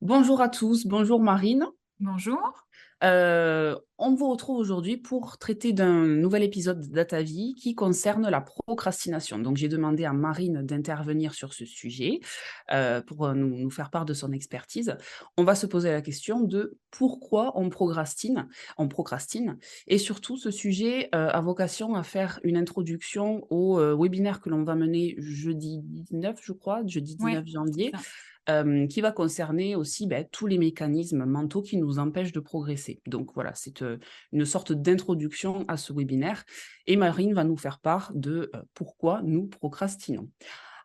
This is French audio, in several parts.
Bonjour à tous, bonjour Marine. Bonjour. On vous retrouve aujourd'hui pour traiter d'un nouvel épisode d'Atavie qui concerne la procrastination. Donc, j'ai demandé à Marine d'intervenir sur ce sujet pour nous faire part de son expertise. On va se poser la question de pourquoi on procrastine, et surtout ce sujet a vocation à faire une introduction au webinaire que l'on va mener jeudi 19, je crois, jeudi Ouais, 19 c'est janvier, ça. qui va concerner aussi tous les mécanismes mentaux qui nous empêchent de progresser. Donc voilà, c'est une sorte d'introduction à ce webinaire et Marine va nous faire part de pourquoi nous procrastinons.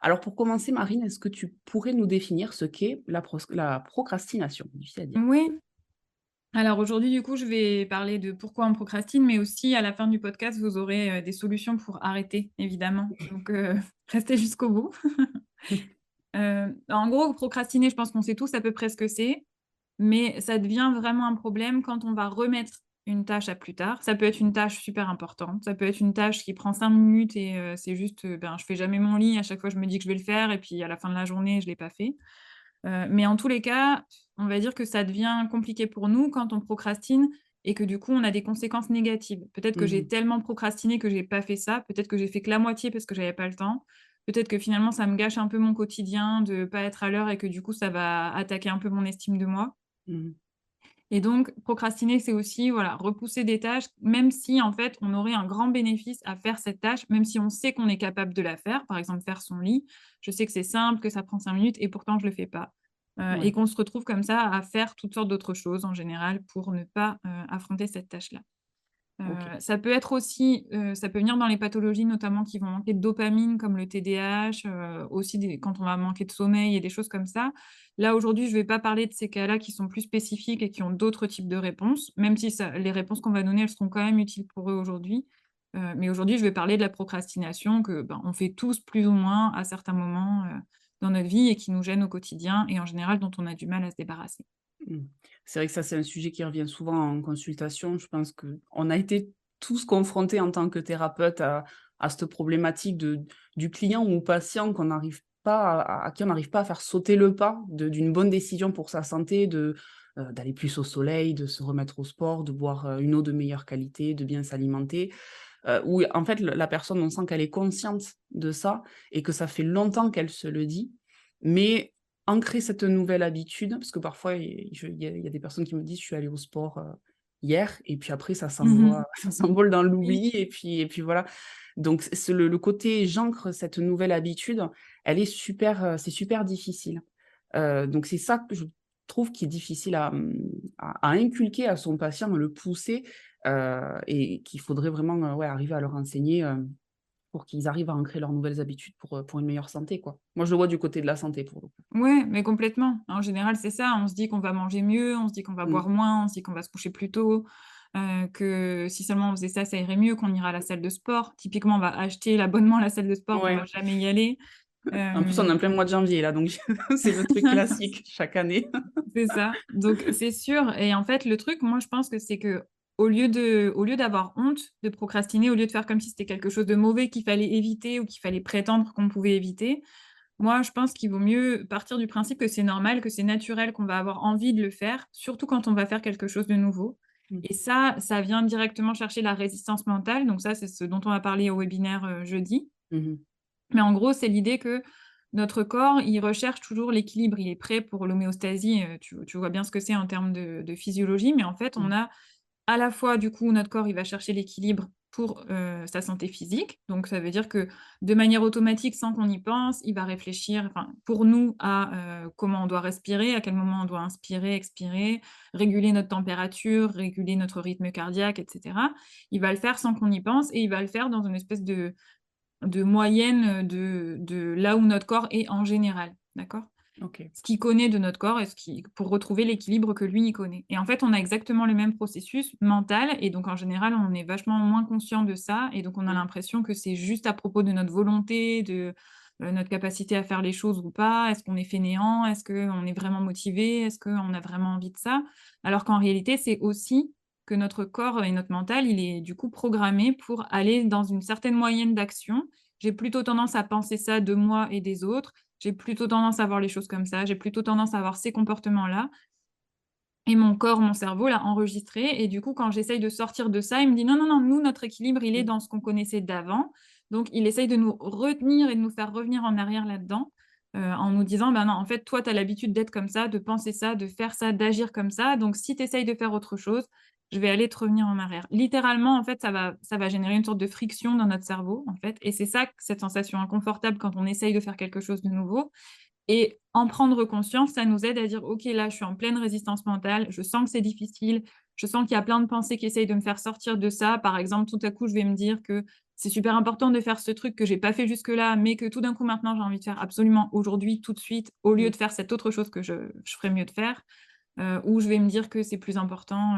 Alors pour commencer, Marine, est-ce que tu pourrais nous définir ce qu'est la procrastination? Difficile à dire. Oui. Alors aujourd'hui, du coup, je vais parler de pourquoi on procrastine, mais aussi à la fin du podcast, vous aurez, des solutions pour arrêter, évidemment. Donc, restez jusqu'au bout. En gros, procrastiner, je pense qu'on sait tous à peu près ce que c'est, mais ça devient vraiment un problème quand on va remettre une tâche à plus tard. Ça peut être une tâche super importante, ça peut être une tâche qui prend 5 minutes et c'est juste, je fais jamais mon lit, à chaque fois je me dis que je vais le faire et puis à la fin de la journée, je l'ai pas fait. Mais en tous les cas, on va dire que ça devient compliqué pour nous quand on procrastine et que du coup, on a des conséquences négatives. Peut-être que j'ai Mmh. tellement procrastiné que j'ai pas fait ça, peut-être que j'ai fait que la moitié parce que j'avais pas le temps. Peut-être que finalement, ça me gâche un peu mon quotidien de pas être à l'heure et que du coup, ça va attaquer un peu mon estime de moi. Mmh. Et donc, procrastiner, c'est aussi, voilà, repousser des tâches, même si en fait, on aurait un grand bénéfice à faire cette tâche, même si on sait qu'on est capable de la faire. Par exemple, faire son lit. Je sais que c'est simple, que ça prend 5 minutes et pourtant je le fais pas. Et Ouais, qu'on se retrouve comme ça à faire toutes sortes d'autres choses en général pour ne pas, affronter cette tâche-là. OK. Ça peut être aussi, ça peut venir dans les pathologies notamment qui vont manquer de dopamine comme le TDAH, aussi des quand on va manquer de sommeil et des choses comme ça. Là, aujourd'hui, je vais pas parler de ces cas-là qui sont plus spécifiques et qui ont d'autres types de réponses, même si ça les réponses qu'on va donner, elles seront quand même utiles pour eux aujourd'hui. Mais aujourd'hui, je vais parler de la procrastination que, on fait tous plus ou moins à certains moments, dans notre vie et qui nous gêne au quotidien et en général dont on a du mal à se débarrasser. Mmh. C'est vrai que ça, c'est un sujet qui revient souvent en consultation. Je pense qu'on a été tous confrontés en tant que thérapeute à cette problématique du client ou patient qu'on n'arrive pas à qui on n'arrive pas à faire sauter le pas d'une bonne décision pour sa santé, d'aller plus au soleil, de se remettre au sport, de boire, une eau de meilleure qualité, de bien s'alimenter. Où en fait, la personne, on sent qu'elle est consciente de ça et que ça fait longtemps qu'elle se le dit, mais ancrer cette nouvelle habitude, parce que parfois, il y a des personnes qui me disent: «Je suis allée au sport, hier» et puis après ça s'envoie ça s'envole dans Oui. l'oubli et puis voilà. Donc c'est le côté j'ancre cette nouvelle habitude, elle est super, c'est super difficile. Donc c'est ça que je trouve qui est difficile à inculquer à son patient, à le pousser, et qu'il faudrait vraiment, ouais, arriver à leur enseigner, pour qu'ils arrivent à ancrer leurs nouvelles habitudes pour une meilleure santé, quoi. Moi, je le vois du côté de la santé, pour le coup. Ouais, mais complètement. En général, c'est ça. On se dit qu'on va manger mieux, on se dit qu'on va Mmh. boire moins, on se dit qu'on va se coucher plus tôt, que si seulement on faisait ça, ça irait mieux, qu'on ira à la salle de sport. Typiquement, on va acheter l'abonnement à la salle de sport, qu'on va Ouais. jamais y aller. En plus, on est en Hem, plein mois de janvier, là, donc c'est le truc classique chaque année. c'est ça. Donc c'est sûr et en fait, le truc, moi, je pense que c'est que au lieu d'avoir honte de procrastiner, au lieu de faire comme si c'était quelque chose de mauvais qu'il fallait éviter ou qu'il fallait prétendre qu'on pouvait éviter, moi, je pense qu'il vaut mieux partir du principe que c'est normal, que c'est naturel, qu'on va avoir envie de le faire, surtout quand on va faire quelque chose de nouveau. Mmh. Et ça vient directement chercher la résistance mentale. Donc ça, c'est ce dont on va parler au webinaire, jeudi. Mmh mh. Mais en gros, c'est l'idée que notre corps, il recherche toujours l'équilibre. Il est prêt pour l'homéostasie, tu vois bien ce que c'est en termes de physiologie. Mais en fait, on Mmh. a à la fois, du coup, notre corps, il va chercher l'équilibre pour, sa santé physique. Donc ça veut dire que, de manière automatique, sans qu'on y pense, il va réfléchir, enfin, pour nous, à, comment on doit respirer, à quel moment on doit inspirer, expirer, réguler notre température, réguler notre rythme cardiaque et cetera. Il va le faire sans qu'on y pense et il va le faire dans une espèce de moyenne, de là où notre corps est en général, d'accord? OK. Ce qu'il connaît de notre corps et ce qui pour retrouver l'équilibre que lui, il connaît et en fait, on a exactement le même processus mental et donc en général, on est vachement moins conscient de ça et donc on a Mmh. l'impression que c'est juste à propos de notre volonté, de, notre capacité à faire les choses ou pas. Est-ce qu'on est fainéant? Est-ce qu'on est vraiment motivé? Est-ce qu'on a vraiment envie de ça? Alors qu'en réalité, c'est aussi que notre corps et notre mental, il est du coup programmé pour aller dans une certaine moyenne d'action. J'ai plutôt tendance à penser ça de moi et des autres. J'ai plutôt tendance à voir les choses comme ça, j'ai plutôt tendance à avoir ces comportements-là et mon corps, mon cerveau l'a enregistré et du coup, quand j'essaye de sortir de ça, il me dit: «Non, non, non, nous, notre équilibre, il est Mmh. dans ce qu'on connaissait d'avant». Donc il essaye de nous retenir et de nous faire revenir en arrière là-dedans, en nous disant: «Bah non, en fait, toi, tu as l'habitude d'être comme ça, de penser ça, de faire ça, d'agir comme ça, donc si tu essayes de faire autre chose, je vais aller te revenir en arrière». Littéralement, en fait, ça va générer une sorte de friction dans notre cerveau, en fait et c'est ça, cette sensation inconfortable quand on essaye de faire quelque chose de nouveau et en prendre conscience, ça nous aide à dire: «OK, là, je suis en pleine résistance mentale, je sens que c'est difficile, je sens qu'il y a plein de pensées qui essayent de me faire sortir de ça». Par exemple, tout à coup, je vais me dire que c'est super important de faire ce truc que j'ai pas fait jusque-là, mais que tout d'un coup, maintenant, j'ai envie de faire absolument aujourd'hui, tout de suite, au lieu Mmh. de faire cette autre chose que je ferais mieux de faire. Ou je vais me dire que c'est plus important,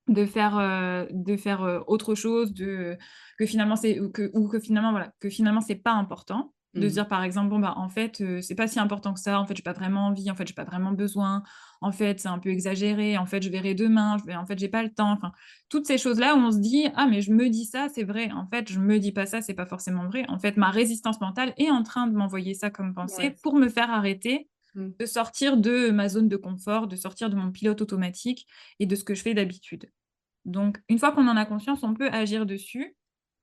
de faire autre chose, que finalement c'est ou que finalement voilà, que finalement c'est pas important. De se Mmh. dire par exemple: «Bon bah, en fait, c'est pas si important que ça, en fait, j'ai pas vraiment envie, en fait, j'ai pas vraiment besoin, en fait, c'est un peu exagéré, en fait, je verrai demain, en fait, j'ai pas le temps». Enfin, toutes ces choses-là où on se dit: «Ah mais je me dis ça, c'est vrai. En fait, je me dis pas ça, c'est pas forcément vrai. En fait, ma résistance mentale est en train de m'envoyer ça comme pensée Ouais. pour me faire arrêter Mmh. de sortir de ma zone de confort, de sortir de mon pilote automatique et de ce que je fais d'habitude». Donc, une fois qu'on en a conscience, on peut agir dessus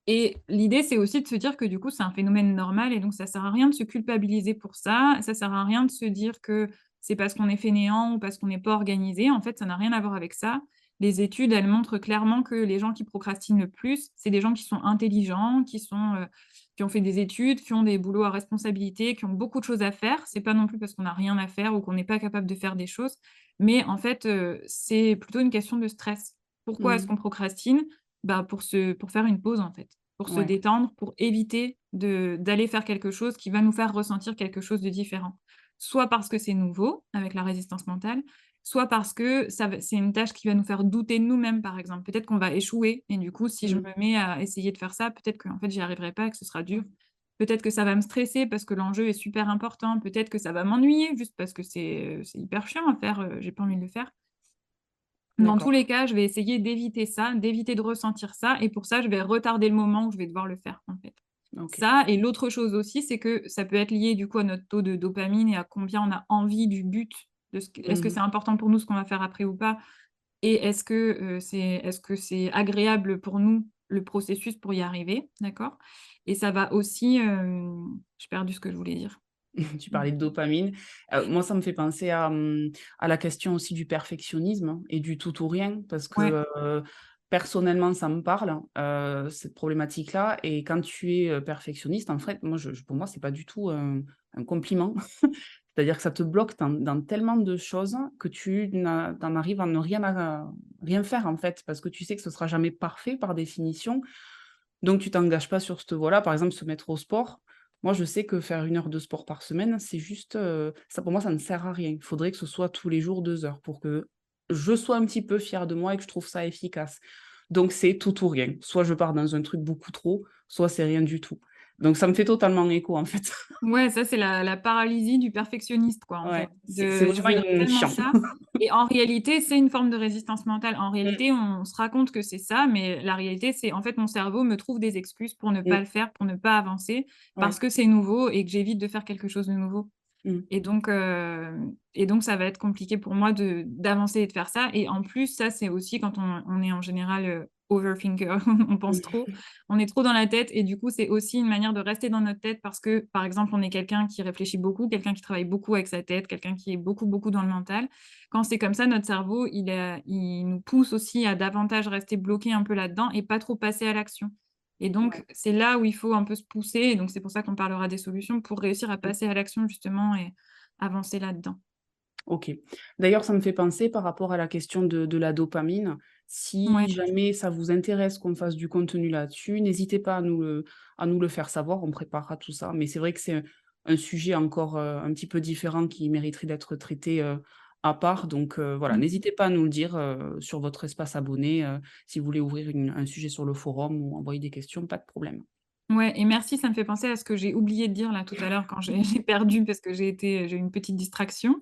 et l'idée, c'est aussi de se dire que du coup, c'est un phénomène normal et donc ça sert à rien de se culpabiliser pour ça. Ça sert à rien de se dire que c'est parce qu'on est fainéant ou parce qu'on n'est pas organisé. En fait, ça n'a rien à voir avec ça. Les études, elles montrent clairement que les gens qui procrastinent le plus, c'est des gens qui sont intelligents, qui ont fait des études, qui ont des boulots à responsabilité, qui ont beaucoup de choses à faire. C'est pas non plus parce qu'on n'a rien à faire ou qu'on n'est pas capable de faire des choses, mais en fait, c'est plutôt une question de stress. Pourquoi est-ce Mmh. qu'on procrastine? Bah, pour faire une pause, en fait, pour se Ouais. détendre, pour éviter d'aller faire quelque chose qui va nous faire ressentir quelque chose de différent. Soit parce que c'est nouveau, avec la résistance mentale, soit parce que c'est une tâche qui va nous faire douter de nous-mêmes, par exemple. Peut-être qu'on va échouer et du coup, si je Mmh. me mets à essayer de faire ça, peut-être qu'en fait, j'y arriverai pas et que ce sera dur. Peut-être que ça va me stresser parce que l'enjeu est super important. Peut-être que ça va m'ennuyer juste parce que c'est hyper chiant à faire, j'ai pas envie de le faire. Dans tous D'accord. les cas, je vais essayer d'éviter ça, d'éviter de ressentir ça et pour ça, je vais retarder le moment où je vais devoir le faire, en fait. OK. Ça et l'autre chose aussi, c'est que ça peut être lié du coup à notre taux de dopamine et à combien on a envie du but de ce que est-ce que Mmh. c'est important pour nous ce qu'on va faire après ou pas? Et est-ce que c'est agréable pour nous, le processus pour y arriver, d'accord? Et ça va aussi, j'ai perdu ce que je voulais dire. Tu Mmh. parlais de dopamine. Moi, ça me fait penser à la question aussi du perfectionnisme et du tout ou rien parce Ouais, que, personnellement, ça me parle, cette problématique-là et quand tu es, perfectionniste, en fait, moi, pour moi, c'est pas du tout un compliment. C'est-à-dire que ça te bloque dans tellement de choses que tu arrives à ne rien faire, en fait, parce que tu sais que ce sera jamais parfait par définition. Donc tu t'engages pas sur cette voie-là. Par exemple, se mettre au sport. Moi, je sais que faire 1 heure de sport par semaine, c'est juste, ça pour moi, ça ne sert à rien. Il faudrait que ce soit tous les jours 2 heures pour que je sois un petit peu fière de moi et que je trouve ça efficace. Donc c'est tout ou rien. Soit je pars dans un truc beaucoup trop, soit c'est rien du tout. Donc ça me fait totalement écho, en fait. ouais, ça, c'est la paralysie du perfectionniste, quoi, en fait. Ouais, c'est De je veux vraiment tellement chiant. ça et en réalité, c'est une forme de résistance mentale. En Mmh, réalité, on se raconte que c'est ça, mais la réalité, c'est en fait, mon cerveau me trouve des excuses pour ne pas mmh, le faire, pour ne pas avancer, parce ouais, que c'est nouveau et que j'évite de faire quelque chose de nouveau. mmh, Et donc ça va être compliqué pour moi d'avancer et de faire ça et en plus, ça, c'est aussi quand on est en général, overthinker, on pense mmh, trop, on est trop dans la tête et du coup, c'est aussi une manière de rester dans notre tête parce que, par exemple, on est quelqu'un qui réfléchit beaucoup, quelqu'un qui travaille beaucoup avec sa tête, quelqu'un qui est beaucoup, beaucoup dans le mental. Quand c'est comme ça, notre cerveau, il nous pousse aussi à davantage rester bloqué un peu là-dedans et pas trop passer à l'action. Et donc, ouais, c'est là où il faut un peu se pousser et donc c'est pour ça qu'on parlera des solutions pour réussir à mmh. passer à l'action justement et avancer là-dedans. OK. D'ailleurs, ça me fait penser par rapport à la question de la dopamine. Ouais, Si jamais ça vous intéresse qu'on fasse du contenu là-dessus, n'hésitez pas à nous le faire savoir, on préparera tout ça. Mais c'est vrai que c'est un sujet encore, un petit peu différent qui mériterait d'être traité, à part. Donc, voilà, mmh. n'hésitez pas à nous le dire, sur votre espace abonné, si vous voulez ouvrir un sujet sur le forum ou envoyer des questions, pas de problème. Ouais et merci, ça me fait penser à ce que j'ai oublié de dire là tout à l'heure quand j'ai perdu parce que j'ai eu une petite distraction.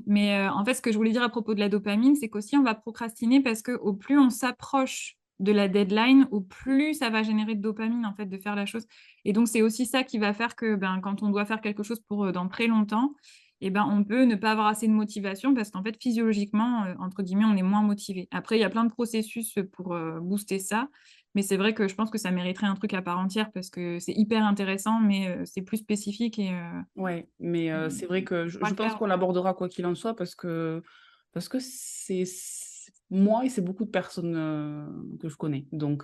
Mais, en fait, ce que je voulais dire à propos de la dopamine, c'est qu'aussi on va procrastiner parce qu'au plus on s'approche de la deadline, au plus ça va générer de dopamine, en fait, de faire la chose et donc c'est aussi ça qui va faire que, ben, quand on doit faire quelque chose pour, dans très longtemps et ben, on peut ne pas avoir assez de motivation parce qu'en fait, physiologiquement, entre guillemets, on est moins motivé. Après, il y a plein de processus, pour, booster ça, mais c'est vrai que je pense que ça mériterait un truc à part entière parce que c'est hyper intéressant, mais, c'est plus spécifique Ouais, mais et c'est vrai que faut pas je le pense perdre. qu'on l'abordera quoi qu'il en soit parce que c'est moi et c'est beaucoup de personnes, que je connais. Donc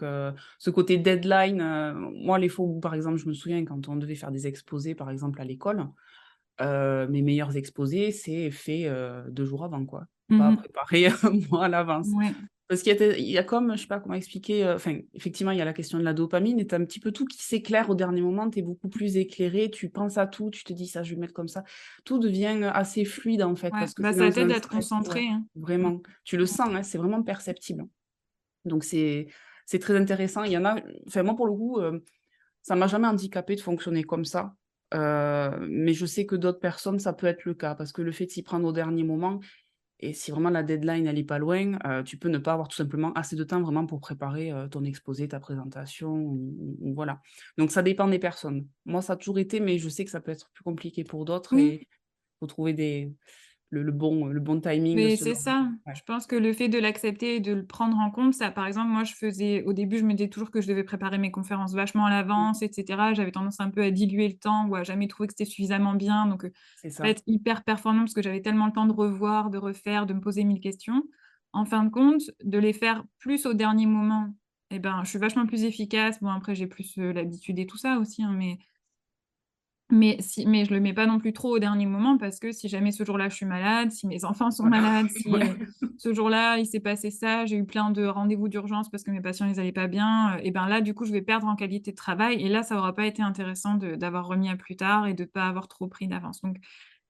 ce côté deadline, moi les fois où par exemple je me souviens quand on devait faire des exposés par exemple à l'école, mes meilleurs exposés, c'est fait, 2 jours avant quoi. Pas Mmh. préparé un mois à l'avance. Ouais, Parce il y a comme, je sais pas comment expliquer, enfin, effectivement, il y a la question de la dopamine et tu as un petit peu tout qui s'éclaire au dernier moment, tu es beaucoup plus éclairé, tu penses à tout, tu te dis: «Ça, je vais le mettre comme ça». Tout devient, assez fluide, en fait, ouais, parce que bah, tu es ça dans t'aide un à te stress ouais, concentrer, hein. Mmh. vraiment. Tu le sens, hein, c'est vraiment perceptible, hein. Donc c'est très intéressant. Il y en a enfin, moi, pour le coup, ça m'a jamais handicapé de fonctionner comme ça, mais je sais que d'autres personnes, ça peut être le cas parce que le fait de s'y prendre au dernier moment et si vraiment la deadline, elle est pas loin, tu peux ne pas avoir tout simplement assez de temps vraiment pour préparer, ton exposé, ta présentation ou voilà. Donc ça dépend des personnes. Moi, ça a toujours été, mais je sais que ça peut être plus compliqué pour d'autres Oui. et faut trouver le bon timing Mais c'est selon ça. ouais. Je pense que le fait de l'accepter et de le prendre en compte, ça par exemple, moi, je faisais au début, je me disais toujours que je devais préparer mes conférences vachement à Mmh, l'avance et cetera. J'avais tendance un peu à diluer le temps ou à jamais trouver que c'était suffisamment bien, donc c'est pas ça. être hyper performant parce que j'avais tellement le temps de revoir, de refaire, de me poser 1000 questions. En fin de compte, de les faire plus au dernier moment et ben, je suis vachement plus efficace. Bon après j'ai plus, l'habitude et tout ça aussi, hein, mais je le mets pas non plus trop au dernier moment parce que si jamais ce jour-là, je suis malade, si mes enfants sont Voilà. malades, si, Ouais. ce jour-là, il s'est passé ça, j'ai eu plein de rendez-vous d'urgence parce que mes patients, ils allaient pas bien, et ben là, du coup, je vais perdre en qualité de travail et là, ça aura pas été intéressant d'avoir remis à plus tard et de pas avoir trop pris d'avance. Donc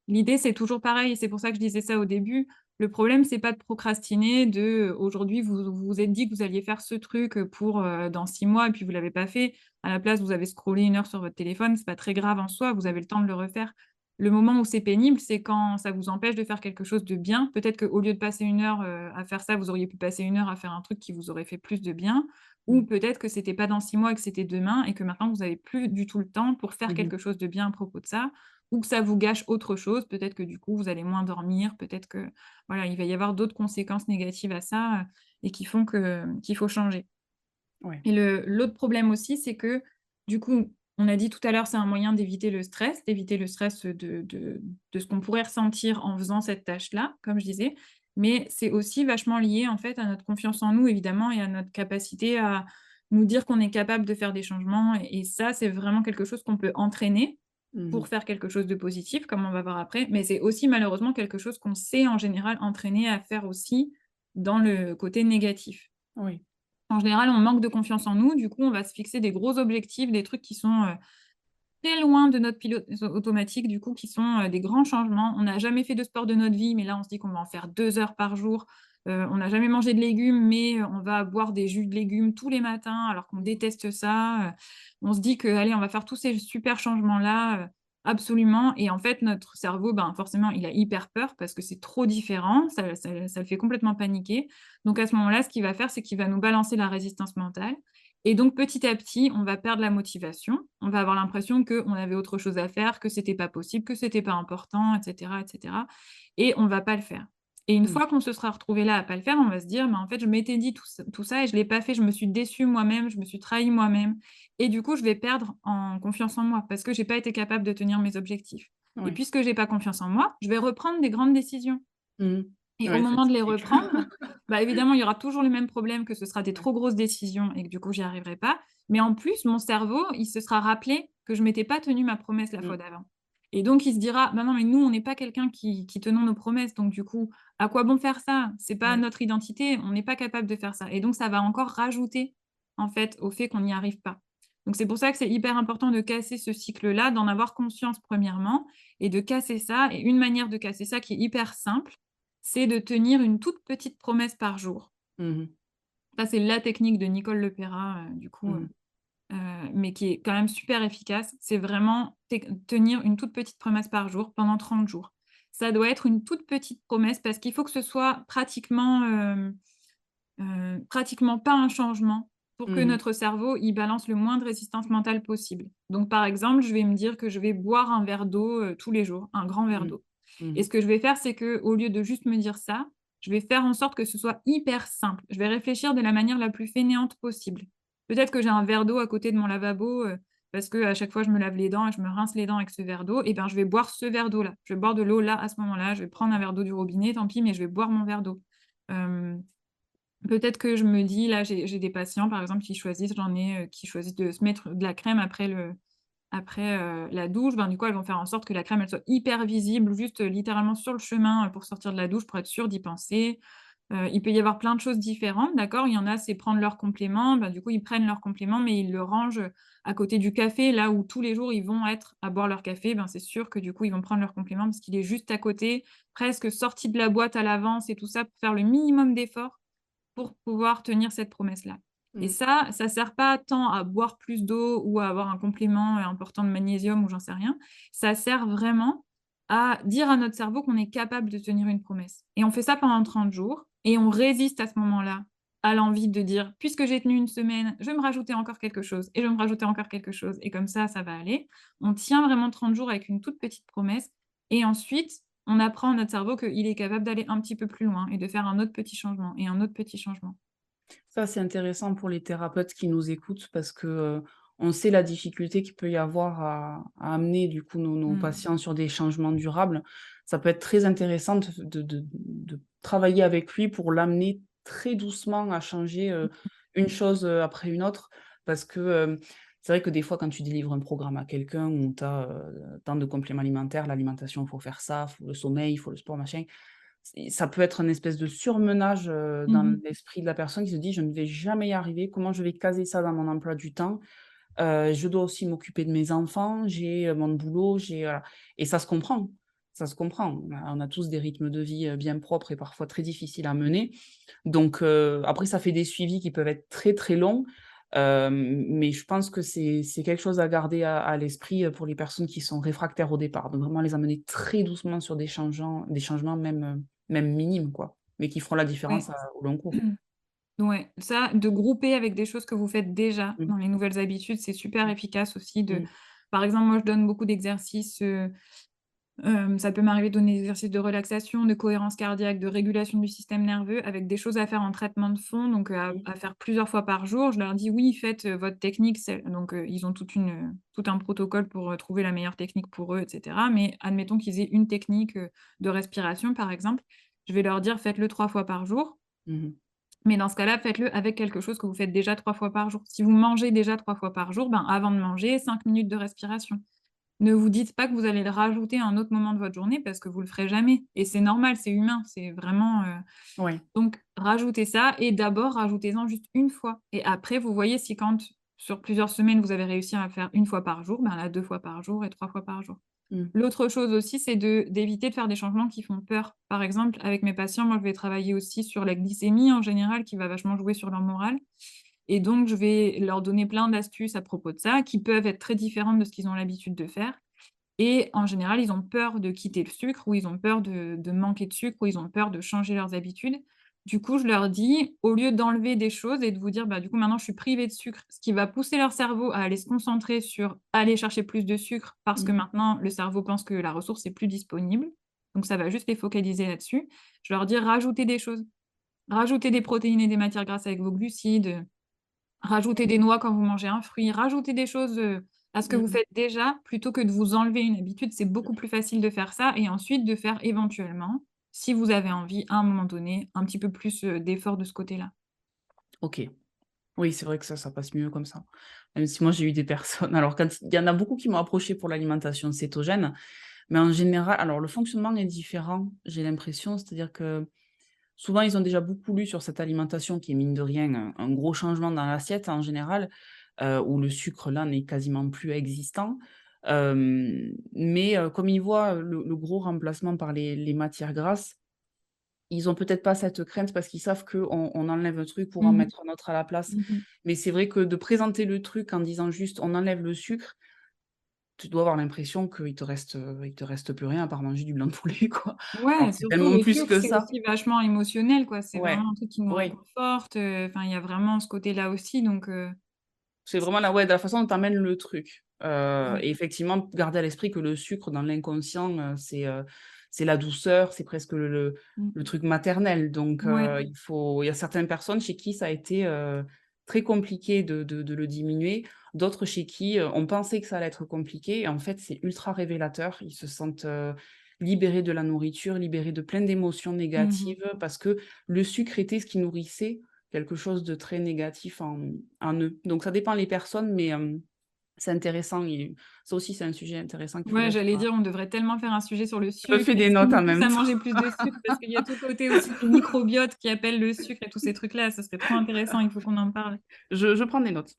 l'idée, c'est toujours pareil et c'est pour ça que je disais ça au début. Le problème, c'est pas de procrastiner, aujourd'hui, vous vous êtes dit que vous alliez faire ce truc, pour, dans 6 mois et puis vous l'avez pas fait. À la place, vous avez scrollé 1 heure sur votre téléphone, c'est pas très grave en soi, vous avez le temps de le refaire. Le moment où c'est pénible, c'est quand ça vous empêche de faire quelque chose de bien. Peut-être qu'au lieu de passer 1 heure, à faire ça, vous auriez pu passer 1 heure à faire un truc qui vous aurait fait plus de bien ou Mmh. peut-être que c'était pas dans 6 mois et que c'était demain et que maintenant vous avez plus du tout le temps pour faire Mmh mh. quelque chose de bien à propos de ça ou que ça vous gâche autre chose. Peut-être que du coup, vous allez moins dormir, peut-être que voilà, il va y avoir d'autres conséquences négatives à ça, et qui font qu'il faut changer. Ouais. Et l'autre problème aussi, c'est que du coup, on a dit tout à l'heure, c'est un moyen d'éviter le stress, de ce qu'on pourrait ressentir en faisant cette tâche-là, comme je disais. Mais c'est aussi vachement lié, en fait, à notre confiance en nous, évidemment, et à notre capacité à nous dire qu'on est capable de faire des changements et ça, c'est vraiment quelque chose qu'on peut entraîner Mmh mh. pour faire quelque chose de positif, comme on va voir après, mais c'est aussi malheureusement quelque chose qu'on sait en général entraîner à faire aussi dans le côté négatif. Oui. En général, on manque de confiance en nous, du coup, on va se fixer des gros objectifs, des trucs qui sont, très loin de notre pilote automatique, du coup, qui sont, des grands changements. On n'a jamais fait de sport de notre vie, mais là, on se dit qu'on va en faire 2 heures par jour. On n'a jamais mangé de légumes, mais on va boire des jus de légumes tous les matins alors qu'on déteste ça. On se dit que: «Allez, on va faire tous ces super changements-là, absolument» et en fait, notre cerveau, ben, forcément, il a hyper peur parce que c'est trop différent, ça le fait complètement paniquer. Donc à ce moment-là, ce qu'il va faire, c'est qu'il va nous balancer la résistance mentale et donc petit à petit, on va perdre la motivation. On va avoir l'impression qu'on avait autre chose à faire, que c'était pas possible, que c'était pas important, et cetera et on va pas le faire. Et une Mmh. fois qu'on se sera retrouvé là à pas le faire, on va se dire: «Mais en fait, je m'étais dit tout ça et je l'ai pas fait. Je me suis déçu moi-même, je me suis trahi moi-même et du coup, je vais perdre en confiance en moi parce que j'ai pas été capable de tenir mes objectifs et Ouais. puisque j'ai pas confiance en moi, je vais reprendre des grandes décisions». Mmh. Et au Ouais, c'est moment de les typique. reprendre, bah, évidemment, il y aura toujours le même problème que ce sera des Ouais. trop grosses décisions et que du coup, j'y arriverai pas. Mais en plus, mon cerveau, il se sera rappelé que je m'étais pas tenu ma promesse la Mmh. fois d'avant. Et donc il se dira: «Bah, non, mais nous, on n'est pas quelqu'un qui tenons nos promesses, donc du coup, à quoi bon faire ça? C'est pas Ouais. notre identité, on n'est pas capable de faire ça» et donc ça va encore rajouter, en fait, au fait qu'on n'y arrive pas. Donc c'est pour ça que c'est hyper important de casser ce cycle-là, d'en avoir conscience premièrement et de casser ça et une manière de casser ça qui est hyper simple, c'est de tenir une toute petite promesse par jour. Mmh mh. Ça, c'est la technique de Nicole Lepera, du coup, Mmh mh. mais qui est quand même super efficace. C'est vraiment tenir une toute petite promesse par jour pendant 30 jours. Ça doit être une toute petite promesse parce qu'il faut que ce soit pratiquement, pratiquement pas un changement pour que Mmh. notre cerveau, il balance le moins de résistance mentale possible. Donc par exemple, je vais me dire que je vais boire un verre d'eau, tous les jours, un grand verre Mmh. d'eau. Mmh Et mh. ce que je vais faire, c'est que au lieu de juste me dire ça, je vais faire en sorte que ce soit hyper simple. Je vais réfléchir de la manière la plus fainéante possible. Peut-être que j'ai un verre d'eau à côté de mon lavabo, parce qu'à chaque fois je me lave les dents et je me rince les dents avec ce verre d'eau et ben, je vais boire ce verre d'eau-là. Je vais boire de l'eau là, à ce moment-là, je vais prendre un verre d'eau du robinet, tant pis, mais je vais boire mon verre d'eau. Hem Peut-être que je me dis là, j'ai des patients, par exemple, qui choisissent j'en ai, qui choisissent de se mettre de la crème la douche. Ben, du coup, elles vont faire en sorte que la crème, elle soit hyper visible, juste, littéralement sur le chemin, pour sortir de la douche, pour être sûre d'y penser. Il peut y avoir plein de choses différentes, d'accord? Il y en a, c'est prendre leur complément, bah, du coup, ils prennent leur complément, mais ils le rangent, à côté du café, là où tous les jours, ils vont être à boire leur café, ben, c'est sûr que, du coup, ils vont prendre leur complément parce qu'il est juste à côté, presque sorti de la boîte à l'avance et tout ça, pour faire le minimum d'efforts pour pouvoir tenir cette promesse-là. Et Mmh. ça sert pas tant à boire plus d'eau ou à avoir un complément, important de magnésium ou j'en sais rien. Ça sert vraiment à dire à notre cerveau qu'on est capable de tenir une promesse. Et on fait ça pendant 30 jours et on résiste à ce moment-là à l'envie de dire: «Puisque j'ai tenu une semaine, je vais me rajouter encore quelque chose et je vais me rajouter encore quelque chose et comme ça va aller». On tient vraiment 30 jours avec une toute petite promesse et ensuite on apprend à notre cerveau qu'il est capable d'aller un petit peu plus loin et de faire un autre petit changement et un autre petit changement. Ça, c'est intéressant pour les thérapeutes qui nous écoutent parce que, on sait la difficulté qu'il peut y avoir à amener du coup nos Mmh. patients sur des changements durables. Ça peut être très intéressant de travailler avec lui pour l'amener très doucement à changer, une chose, après une autre. Parce que, c'est vrai que des fois quand tu délivres un programme à quelqu'un où tu as, tant de compléments alimentaires, l'alimentation, il faut faire ça, faut le sommeil, il faut le sport, machin. Ça peut être un espèce de surmenage, Mmh dans mh. l'esprit de la personne qui se dit: «Je ne vais jamais y arriver, comment je vais caser ça dans mon emploi du temps? Je dois aussi m'occuper de mes enfants, j'ai, mon boulot, j'ai» voilà et ça se comprend, ça se comprend. On a tous des rythmes de vie, bien propres et parfois très difficiles à mener. Donc après ça fait des suivis qui peuvent être très, très longs, mais je pense que c'est quelque chose à garder à l'esprit, pour les personnes qui sont réfractaires au départ. Donc vraiment les amener très doucement sur des changements même, même minimes quoi, mais qui feront la différence Ouais. au long cours. Ouais, ça, de grouper avec des choses que vous faites déjà Mmh. dans les nouvelles habitudes, c'est super Mmh. efficace aussi de Mmh. par exemple, moi, je donne beaucoup d'exercices, ça peut m'arriver de donner des exercices de relaxation, de cohérence cardiaque, de régulation du système nerveux avec des choses à faire en traitement de fond, donc Mmh. à faire plusieurs fois par jour. Je leur dis: «Oui, faites, votre technique», c'est donc ils ont tout un protocole pour, trouver la meilleure technique pour eux et cetera. Mais admettons qu'ils aient une technique, de respiration, par exemple. Je vais leur dire: «Faites-le 3 fois par jour». Mmh. Mais dans ce cas-là, faites-le avec quelque chose que vous faites déjà 3 fois par jour. Si vous mangez déjà 3 fois par jour, ben, avant de manger, 5 minutes de respiration. Ne vous dites pas que vous allez le rajouter à un autre moment de votre journée parce que vous le ferez jamais et c'est normal, c'est humain, c'est vraiment, Ouais. donc rajoutez ça et d'abord rajoutez-en juste une fois et après vous voyez si quand sur plusieurs semaines vous avez réussi à le faire une fois par jour, ben là 2 fois par jour et 3 fois par jour. Mmh. L'autre chose aussi, c'est d'éviter de faire des changements qui font peur. Par exemple, avec mes patients, moi, je vais travailler aussi sur la glycémie en général, qui va vachement jouer sur leur morale. Et donc, je vais leur donner plein d'astuces à propos de ça, qui peuvent être très différentes de ce qu'ils ont l'habitude de faire. Et en général, ils ont peur de quitter le sucre ou ils ont peur de manquer de sucre ou ils ont peur de changer leurs habitudes. Du coup, je leur dis, au lieu d'enlever des choses et de vous dire: «Bah, du coup, maintenant, je suis privé de sucre», ce qui va pousser leur cerveau à aller se concentrer sur aller chercher plus de sucre parce que Mmh. maintenant, le cerveau pense que la ressource est plus disponible. Donc ça va juste les focaliser là-dessus. Je leur dis: «Rajoutez des choses. Rajoutez des protéines et des matières grasses avec vos glucides, rajoutez des noix quand vous mangez un fruit, rajoutez des choses, à ce que vous Mmh. faites déjà, plutôt que de vous enlever une habitude. C'est beaucoup plus facile de faire ça et ensuite de faire éventuellement, si vous avez envie, à un moment donné, un petit peu plus, d'effort de ce côté-là. OK. Oui, c'est vrai que ça passe mieux comme ça. Même si moi j'ai eu des personnes alors quand il y en a beaucoup qui m'ont approché pour l'alimentation cétogène, mais en général alors le fonctionnement est différent, j'ai l'impression. C'est-à-dire que souvent, ils ont déjà beaucoup lu sur cette alimentation qui est mine de rien un gros changement dans l'assiette en général, où le sucre là n'est quasiment plus existant. Mais comme ils voient, le gros remplacement par les matières grasses, ils ont peut-être pas cette crainte parce qu'ils savent qu'on enlève un truc pour en Mmh mh. mettre un autre à la place. Mmh mh. Mais c'est vrai que de présenter le truc en disant juste: «On enlève le sucre», tu dois avoir l'impression il te reste plus rien à part manger du blanc de poulet, quoi. Alors Ouais, que c'est surtout tellement le plus sucre, que c'est ça. aussi vachement émotionnel, quoi. C'est Ouais, vraiment un truc qui nous oui. réconforte, enfin, il y a vraiment ce côté-là aussi, donc C'est vraiment la façon dont tu amènes le truc. ouais. Et effectivement, garder à l'esprit que le sucre dans l'inconscient, c'est la douceur, c'est presque le Mmh. truc maternel. Donc Ouais. il y a certaines personnes chez qui ça a été, très compliqué de le diminuer. D'autres chez qui, on pensait que ça allait être compliqué et en fait, c'est ultra révélateur. Ils se sentent, libérés de la nourriture, libérés de plein d'émotions Mmh mh. négatives parce que le sucre était ce qui nourrissait quelque chose de très négatif en eux. Donc ça dépend les personnes, mais c'est intéressant et ça aussi, c'est un sujet intéressant qu'il Ouais, faudrait j'allais faire. dire, on devrait tellement faire un sujet sur le Je me sucre fais et des notes en stimuler même à temps. manger plus de sucre parce qu'il y a tout le côté aussi du microbiote qui appelle le sucre et tous ces trucs-là, ça serait trop intéressant, il faut qu'on en parle. Je prends des notes.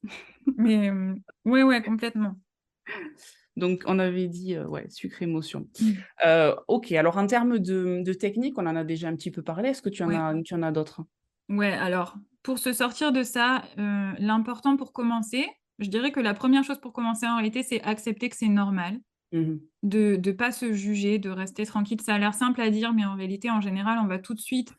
Mais ouais, ouais, complètement. Donc on avait dit, ouais, sucre émotion. Mmh. OK, alors en termes de technique, on en a déjà un petit peu parlé. Est-ce que Ouais. tu en as d'autres? Ouais, alors, pour se sortir de ça, l'important pour commencer, je dirais que la première chose pour commencer en réalité, c'est accepter que c'est normal. Mmh mh. De pas se juger, de rester tranquille. Ça a l'air simple à dire, mais en réalité, en général, on va tout de suite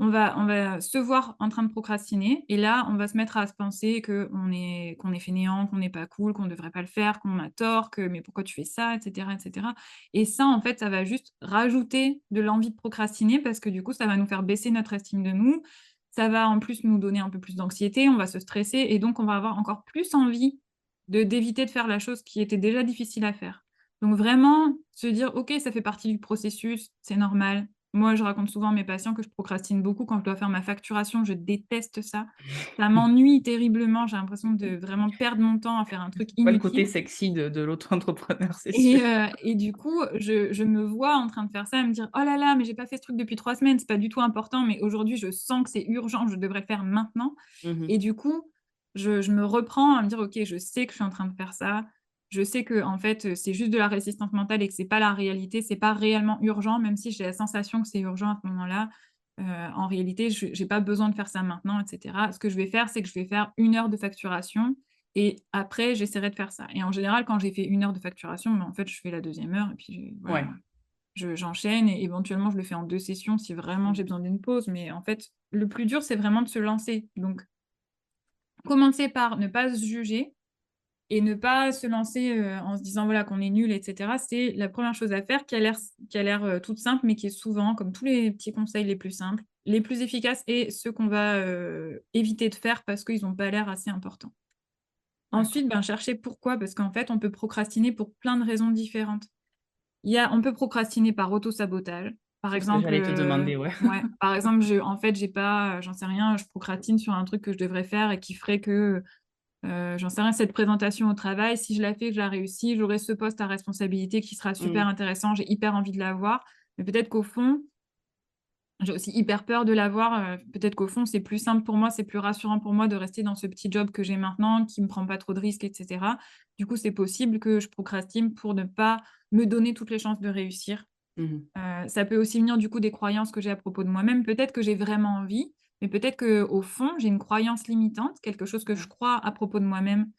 on va se voir en train de procrastiner et là, on va se mettre à se penser qu'on est fainéant, qu'on n'est pas cool, qu'on ne devrait pas le faire, qu'on a tort, que: «Mais pourquoi tu fais ça?» et cetera et cetera et ça, en fait, ça va juste rajouter de l'envie de procrastiner parce que, du coup, ça va nous faire baisser notre estime de nous. Ça va, en plus, nous donner un peu plus d'anxiété, on va se stresser et donc on va avoir encore plus envie d'éviter de faire la chose qui était déjà difficile à faire. Donc vraiment se dire: «OK, ça fait partie du processus, c'est normal». Moi, je raconte souvent à mes patients que je procrastine beaucoup quand je dois faire ma facturation, je déteste ça. Ça m'ennuie terriblement, j'ai l'impression de vraiment perdre mon temps à faire un truc Pas le côté inutile sexy de l'auto-entrepreneur, c'est sûr. et du coup, je me vois en train de faire ça, à me dire: «Oh là là, mais j'ai pas fait ce truc depuis 3 semaines, c'est pas du tout important, mais aujourd'hui, je sens que c'est urgent, je devrais le faire maintenant» Mmh mh. et du coup, je me reprends à me dire: «OK, je sais que je suis en train de faire ça. Je sais que en fait, c'est juste de la résistance mentale et que c'est pas la réalité, c'est pas réellement urgent», même si j'ai la sensation que c'est urgent à ce moment-là. En réalité, je j'ai pas besoin de faire ça maintenant et cetera. Ce que je vais faire, c'est que je vais faire 1 heure de facturation et après j'essaierai de faire ça et en général, quand j'ai fait 1 heure de facturation, en fait, je fais la deuxième heure et puis voilà, Ouais. j'enchaîne et éventuellement, je le fais en 2 sessions si vraiment Mmh. j'ai besoin d'une pause, mais en fait, le plus dur, c'est vraiment de se lancer. Donc commencer par ne pas se juger et ne pas se lancer, en se disant, voilà, qu'on est nul et cetera. C'est la première chose à faire qui a l'air, toute simple, mais qui est souvent, comme tous les petits conseils les plus simples, les plus efficaces et ceux qu'on va, éviter de faire parce qu'ils ont pas l'air assez importants. D'accord. Ensuite, ben, chercher pourquoi, parce qu'en fait, on peut procrastiner pour plein de raisons différentes. On peut procrastiner par autosabotage. Par C'est ce que exemple, j'allais te demander, ouais. ouais, par exemple, j'ai pas, j'en sais rien, je procrastine sur un truc que je devrais faire et qui ferait que, j'en sais rien, cette présentation au travail, si je la fais, que je la réussis, j'aurai ce poste à responsabilité qui sera Mmh. super intéressant, j'ai hyper envie de l'avoir. Mais peut-être qu'au fond, j'ai aussi hyper peur de l'avoir, peut-être qu'au fond, c'est plus simple pour moi, c'est plus rassurant pour moi de rester dans ce petit job que j'ai maintenant, qui me prend pas trop de risques et cetera. Du coup, c'est possible que je procrastine pour ne pas me donner toutes les chances de réussir. Mmh mh. Ça peut aussi venir du coup des croyances que j'ai à propos de moi-même. Peut-être que j'ai vraiment envie, mais peut-être qu'au fond, j'ai une croyance limitante, quelque chose que je Ouais. crois à propos de moi-même,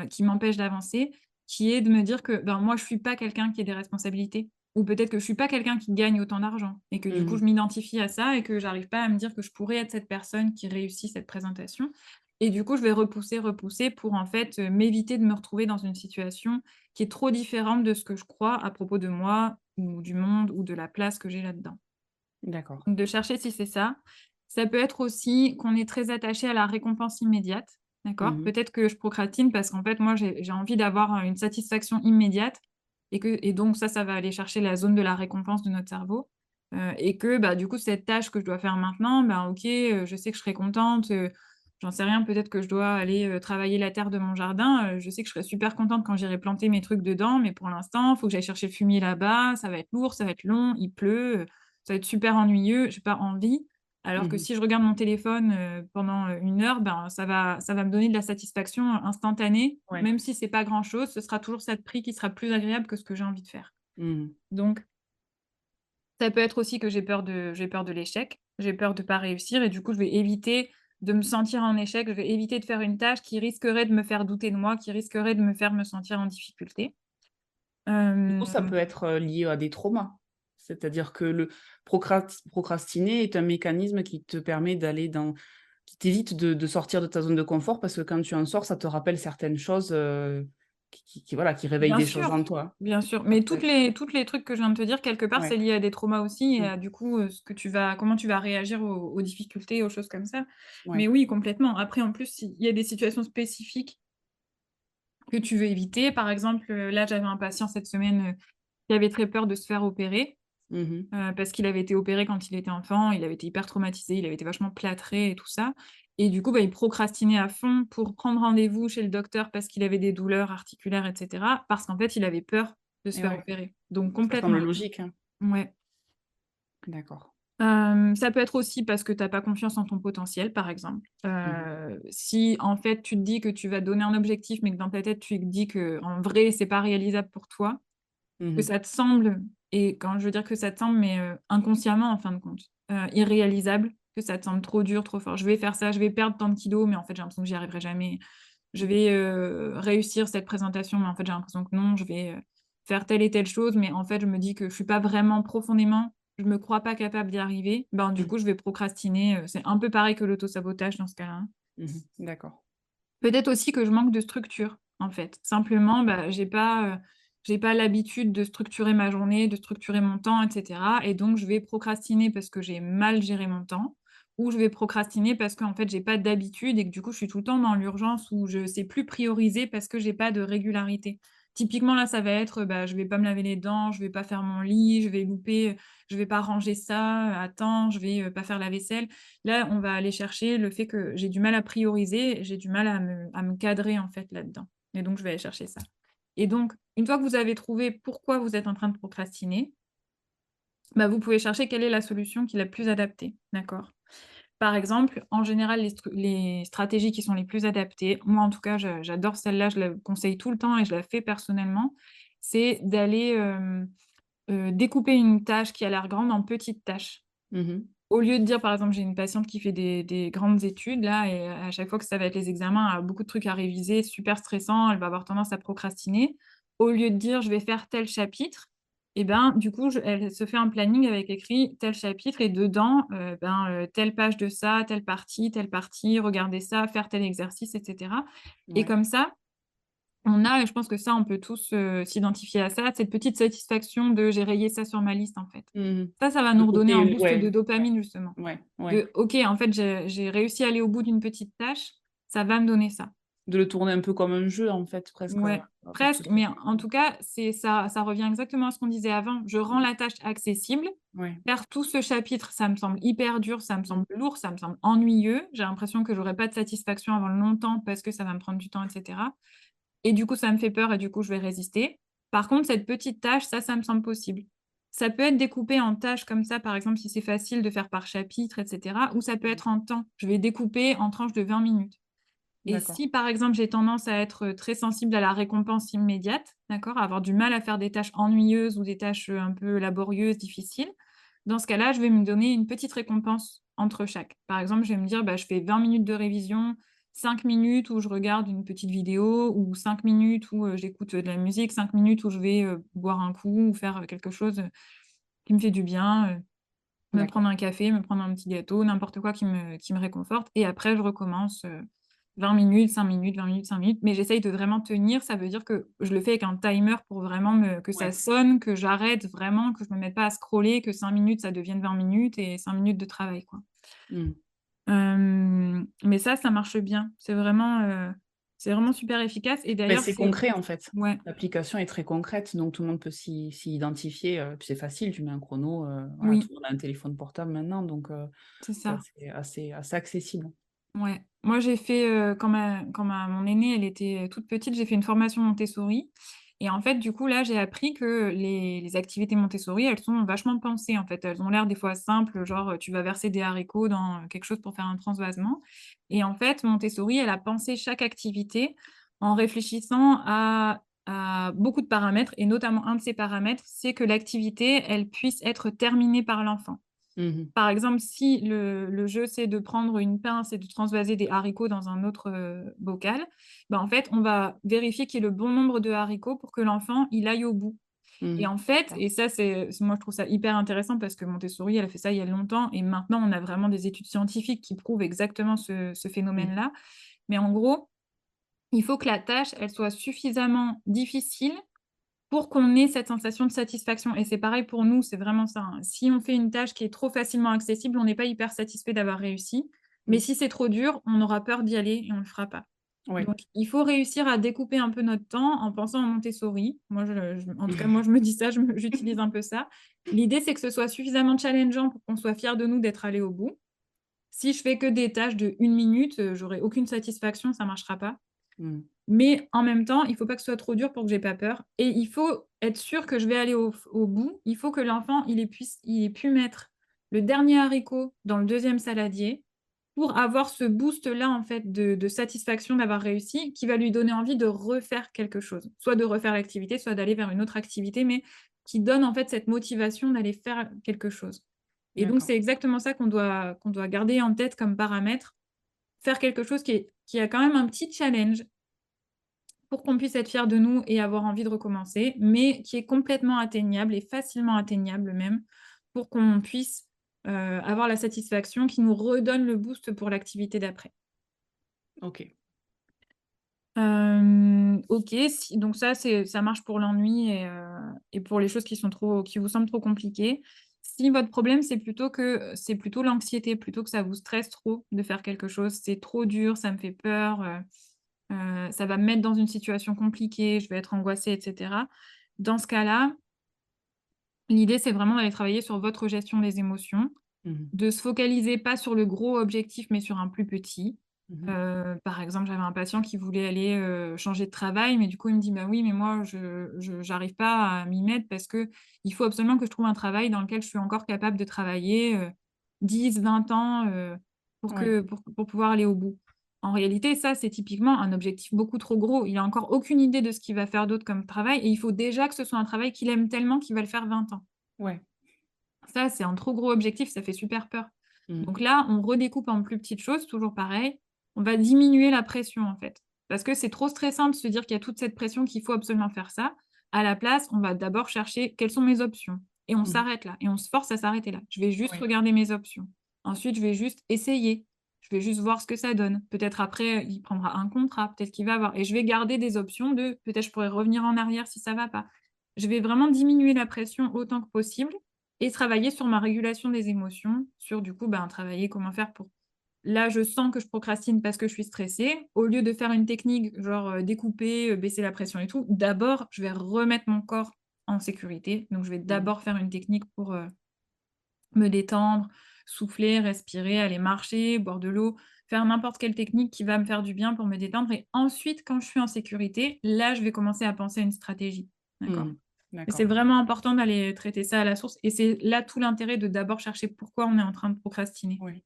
qui m'empêche d'avancer, qui est de me dire que, ben, moi, je suis pas quelqu'un qui ait des responsabilités. Ou peut-être que je suis pas quelqu'un qui gagne autant d'argent et que du Mmh coup, mh. je m'identifie à ça et que j'arrive pas à me dire que je pourrais être cette personne qui réussit cette présentation et du coup, je vais repousser, repousser pour en fait, m'éviter de me retrouver dans une situation qui est trop différente de ce que je crois à propos de moi ou du monde ou de la place que j'ai là-dedans. D'accord. Donc de chercher si c'est ça. Ça peut être aussi qu'on est très attaché à la récompense immédiate, d'accord? Mmh mh. Peut-être que je procrastine parce qu'en fait, moi, j'ai envie d'avoir, une satisfaction immédiate et donc ça va aller chercher la zone de la récompense de notre cerveau, et que, bah, du coup, cette tâche que je dois faire maintenant, ben, OK, je sais que je serai contente, j'en sais rien, peut-être que je dois aller, travailler la terre de mon jardin, je sais que je serai super contente quand j'irai planter mes trucs dedans, mais pour l'instant, il faut que j'aille chercher le fumier là-bas, ça va être lourd, ça va être long, il pleut, ça va être super ennuyeux, j'ai pas envie. Alors Mmh que mh. si je regarde mon téléphone, pendant, 1 heure, ben, ça va me donner de la satisfaction instantanée, Ouais. même si c'est pas grand-chose, ce sera toujours cette prix qui sera plus agréable que ce que j'ai envie de faire. Mmh mh. Donc ça peut être aussi que j'ai peur de l'échec, j'ai peur de pas réussir et du coup, je vais éviter de me sentir en échec, je vais éviter de faire une tâche qui risquerait de me faire douter de moi, qui risquerait de me faire me sentir en difficulté. Du coup, ça Hem peut être, lié à des traumas. C'est-à-dire que le procrastiner est un mécanisme qui te permet d'aller dans qui t'évite de sortir de ta zone de confort parce que quand tu en sors, ça te rappelle certaines choses, qui voilà, qui réveillent Bien des choses sûr, en toi. bien sûr, Ça mais peut toutes être les trucs que je viens de te dire, quelque part, c'est ouais. lié à des traumas aussi et Mmh. à du coup, ce que tu vas comment tu vas réagir aux difficultés, aux choses comme ça. Mais Ouais. oui, complètement. Après, en plus, il y a des situations spécifiques que tu veux éviter. Par exemple, là, j'avais un patient cette semaine, qui avait très peur de se faire opérer, Mmh mh. parce qu'il avait été opéré quand il était enfant, il avait été hyper traumatisé, il avait été vachement plâtré et tout ça et du coup, bah, il procrastinait à fond pour prendre rendez-vous chez le docteur parce qu'il avait des douleurs articulaires et cetera, parce qu'en fait, il avait peur de se Et faire ouais, opérer. Donc ça semble complètement. logique, hein. Ouais. D'accord. Ça peut être aussi parce que tu as pas confiance en ton potentiel, par exemple. Mmh mh. Si en fait, tu te dis que tu vas te donner un objectif, mais que dans ta tête, tu te dis qu'en vrai, c'est pas réalisable pour toi, Mmh que mh. ça te semble et quand je veux dire que ça te semble, mais inconsciemment en fin de compte, irréalisable, que ça te semble trop dur, trop fort. Je vais faire ça, je vais perdre tant de kilos, mais en fait, j'ai l'impression que j'y arriverai jamais. Je vais, réussir cette présentation, mais en fait, j'ai l'impression que non. Je vais, faire telle et telle chose, mais en fait, je me dis que je suis pas vraiment profondément, je me crois pas capable d'y arriver. Ben, du Mmh. coup, je vais procrastiner, c'est un peu pareil que l'auto-sabotage dans ce cas-là, hein. Mmh mh. D'accord. Peut-être aussi que je manque de structure, en fait. Simplement, bah, j'ai pas l'habitude de structurer ma journée, de structurer mon temps et cetera et donc je vais procrastiner parce que j'ai mal géré mon temps ou je vais procrastiner parce qu'en fait, j'ai pas d'habitude et que du coup, je suis tout le temps dans l'urgence ou je sais plus prioriser parce que j'ai pas de régularité. Typiquement, là, ça va être, bah, je vais pas me laver les dents, je vais pas faire mon lit, je vais louper, je vais pas ranger ça, à temps, je vais, pas faire la vaisselle. Là, on va aller chercher le fait que j'ai du mal à prioriser, j'ai du mal à me cadrer, en fait, là-dedans et donc je vais aller chercher ça et donc une fois que vous avez trouvé pourquoi vous êtes en train de procrastiner, bah, vous pouvez chercher quelle est la solution qui est la plus adaptée, d'accord? Par exemple, en général, les stratégies qui sont les plus adaptées, moi, en tout cas, j'adore celle-là, je la conseille tout le temps et je la fais personnellement, c'est d'aller, découper une tâche qui a l'air grande en petites tâches. Mmh mh. Au lieu de dire, par exemple, j'ai une patiente qui fait des grandes études là et à chaque fois que ça va être les examens, elle a beaucoup de trucs à réviser, super stressant, elle va avoir tendance à procrastiner. Au lieu de dire: «Je vais faire tel chapitre» et ben, du coup, elle se fait un planning avec écrit tel chapitre et dedans, telle page de ça, telle partie, regarder ça, faire tel exercice et cetera et Ouais. comme ça, on a et je pense que ça, on peut tous, s'identifier à ça, cette petite satisfaction de: «J'ai rayé ça sur ma liste», en fait. Mmh mh. Ça va Le nous redonner un côté boost de ouais, ouais, dopamine, justement. ouais, ouais. De OK, en fait, j'ai réussi à aller au bout d'une petite tâche, ça va me donner ça. De le tourner un peu comme un jeu en fait, presque, Ouais, pour que presque, ça mais devienne en tout cas, c'est ça revient exactement à ce qu'on disait avant. Je rends la tâche accessible. ouais. Faire tout ce chapitre, ça me semble hyper dur, ça me Mmh. semble lourd, ça me semble ennuyeux. J'ai l'impression que j'aurai pas de satisfaction avant longtemps parce que ça va me prendre du temps et cetera et du coup, ça me fait peur et du coup, je vais résister. Par contre, cette petite tâche, ça me semble possible. Ça peut être découpé en tâches comme ça, par exemple, si c'est facile de faire par chapitre et cetera ou ça peut Mmh. être en temps. Je vais découper en tranches de 20 minutes et D'accord. si, par exemple, j'ai tendance à être, très sensible à la récompense immédiate, d'accord? À avoir du mal à faire des tâches ennuyeuses ou des tâches, un peu laborieuses, difficiles, dans ce cas-là, je vais me donner une petite récompense entre chaque. Par exemple, je vais me dire: «Bah, je fais 20 minutes de révision, 5 minutes où je regarde une petite vidéo ou 5 minutes où, j'écoute, de la musique, 5 minutes où je vais, boire un coup ou faire, quelque chose, qui me fait du bien, me prendre D'accord. un café, me prendre un petit gâteau, n'importe quoi qui me réconforte et après je recommence, 20 minutes, 5 minutes, 20 minutes, 5 minutes, mais j'essaye de vraiment tenir. Ça veut dire que je le fais avec un timer pour vraiment me que ça Ouais. sonne, que j'arrête vraiment, que je me mette pas à scroller, que 5 minutes, ça devienne 20 minutes et 5 minutes de travail, quoi. Mmh. Mais ça marche bien. C'est vraiment super efficace et Beh, d'ailleurs c'est c'est concret en fait. ouais, L'application est très concrète, donc tout le monde peut s'y identifier, puis c'est facile, tu mets un chrono, voilà, tout oui, le monde a un téléphone portable maintenant, donc c'est c'est ça. assez accessible. Ouais. Moi, j'ai fait, quand mon aînée, elle était, toute petite, j'ai fait une formation Montessori et en fait, du coup, là, j'ai appris que les activités Montessori, elles sont vachement pensées, en fait. Elles ont l'air des fois simples, genre, tu vas verser des haricots dans, quelque chose pour faire un transvasement et en fait, Montessori, elle a pensé chaque activité en réfléchissant à beaucoup de paramètres et notamment un de ces paramètres, c'est que l'activité, elle puisse être terminée par l'enfant. Mmh. Par exemple, si le jeu, c'est de prendre une pince et de transvaser des haricots dans un autre, bocal, bah, en fait, on va vérifier qu'il y ait le bon nombre de haricots pour que l'enfant, il aille au bout. Et Mmh. en fait D'accord. et ça, moi, je trouve ça hyper intéressant parce que Montessori, elle a fait ça il y a longtemps et maintenant, on a vraiment des études scientifiques qui prouvent exactement ce Mmh. phénomène-là. Mais en gros, il faut que la tâche, elle soit suffisamment difficile pour qu'on ait cette sensation de satisfaction et c'est pareil pour nous, c'est vraiment ça, hein. Si on fait une tâche qui est trop facilement accessible, on n'est pas hyper satisfait d'avoir réussi. Mais Mmh. si c'est trop dur, on aura peur d'y aller et on le fera pas. Ouais. Donc il faut réussir à découper un peu notre temps en pensant à Montessori. Moi, en tout cas, moi, je me dis ça, j'utilise un peu ça. L'idée, c'est que ce soit suffisamment challengeant pour qu'on soit fiers de nous d'être allés au bout. Si je fais que des tâches de 1 minute, j'aurai aucune satisfaction, ça marchera pas. Mmh. Mais en même temps, il faut pas que ce soit trop dur pour que j'ai pas peur et il faut être sûr que je vais aller au bout. Il faut que l'enfant, il ait pu mettre le dernier haricot dans le deuxième saladier pour avoir ce boost-là, en fait, de satisfaction d'avoir réussi, qui va lui donner envie de refaire quelque chose. Soit de refaire l'activité, soit d'aller vers une autre activité, mais qui donne, en fait, cette motivation d'aller faire quelque chose. Et donc D'accord. c'est exactement ça qu'on doit garder en tête comme paramètre. Faire quelque chose qui a quand même un petit challenge pour qu'on puisse être fiers de nous et avoir envie de recommencer, mais qui est complètement atteignable et facilement atteignable même, pour qu'on puisse, avoir la satisfaction qui nous redonne le boost pour l'activité d'après. OK. OK, si donc ça marche pour l'ennui et pour les choses qui vous semblent trop compliquées. Si votre problème, c'est plutôt l'anxiété, plutôt que ça vous stresse trop de faire quelque chose, c'est trop dur, ça me fait peur, ça va me mettre dans une situation compliquée, je vais être angoissée et cetera. Dans ce cas-là, l'idée, c'est vraiment d'aller travailler sur votre gestion des émotions, Mmh. de se focaliser pas sur le gros objectif, mais sur un plus petit. Mmh. Par exemple, j'avais un patient qui voulait aller, changer de travail, mais du coup, il me dit: «Bah oui, mais moi, je j'arrive pas à m'y mettre parce que il faut absolument que je trouve un travail dans lequel je suis encore capable de travailler, 10-20 ans, Ouais. pour pouvoir aller au bout». En réalité, ça, c'est typiquement un objectif beaucoup trop gros. Il a encore aucune idée de ce qu'il va faire d'autre comme travail et il faut déjà que ce soit un travail qu'il aime tellement qu'il va le faire 20 ans. Ouais. Ça, c'est un trop gros objectif, ça fait super peur. Mmh. Donc là, on redécoupe en plus petites choses, toujours pareil. On va diminuer la pression, en fait. Parce que c'est trop stressant de se dire qu'il y a toute cette pression qu'il faut absolument faire ça. À la place, on va d'abord chercher quelles sont mes options. Et on Mmh. s'arrête là. Et on se force à s'arrêter là. Je vais juste Ouais. regarder mes options. Ensuite, je vais juste essayer. Je vais juste voir ce que ça donne. Peut-être après, il prendra un contrat. Peut-être qu'il va avoir. Et je vais garder des options de peut-être je pourrais revenir en arrière si ça va pas. Je vais vraiment diminuer la pression autant que possible et travailler sur ma régulation des émotions, sur du coup, ben, travailler comment faire pour là, je sens que je procrastine parce que je suis stressée. Au lieu de faire une technique genre, découper, baisser la pression et tout, d'abord, je vais remettre mon corps en sécurité. Donc je vais Mmh. d'abord faire une technique pour, me détendre, souffler, respirer, aller marcher, boire de l'eau, faire n'importe quelle technique qui va me faire du bien pour me détendre et ensuite, quand je suis en sécurité, là, je vais commencer à penser à une stratégie. D'accord? Mmh. Et c'est D'accord. vraiment important d'aller traiter ça à la source et c'est là tout l'intérêt de d'abord chercher pourquoi on est en train de procrastiner. Oui.